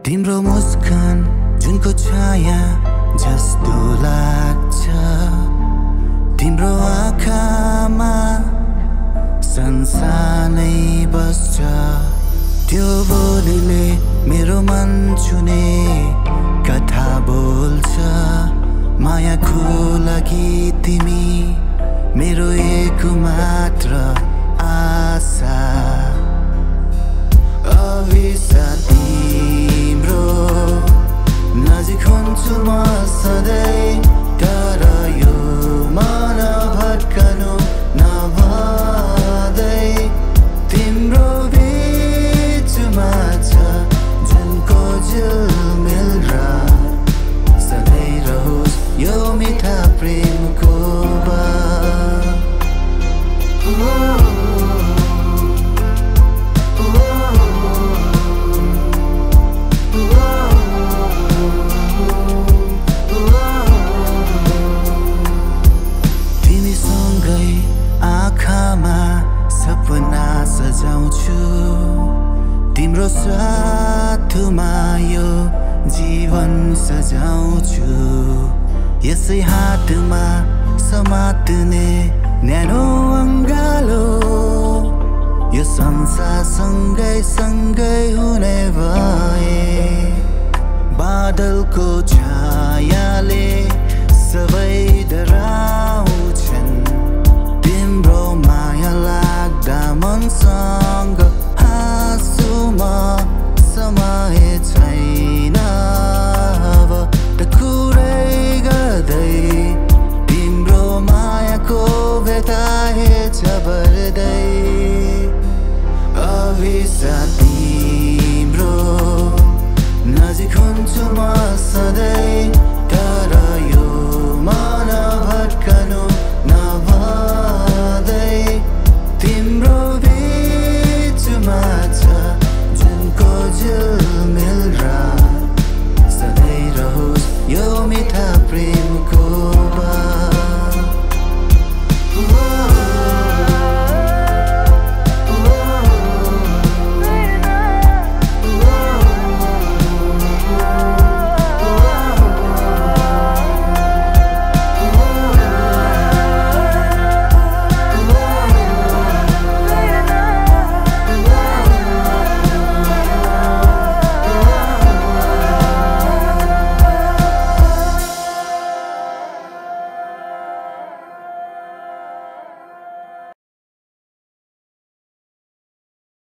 तिम्रो मुस्कान जुनको छाया जस्तो लाग्छ तिम्रो आँखामा संसारै बस्छ त्यो बोलीले मेरो मन छुने कथा बोल्छ मायाको लागि तिमी मेरो एक मात्र आशा अभिशाप तिम्रो नजिक हुन्छु म सधैँ तर यो मन भट्कनु नभदै तिम्रो बिचमा छ जुनको झिलमिल र सधैँ रहोस् यो मिठा प्रेमको आँखामा सपना सजाउँछु तिम्रो साथमा यो जीवन सजाउँछु यसै हातमा समात्ने न्यानो अङ्गालो यो संसार सँगै सँगै हुने भए बादलको छायाले सबै डराउँछन् तिम्रो माया लाग्दा मनसँग हाँसुमा समय छैन अब त कुरै गर्दै तिम्रो मायाको भेटाएछ बढ्दै अभिशाप तिम्रो नजिक हुन्छु म सधैँ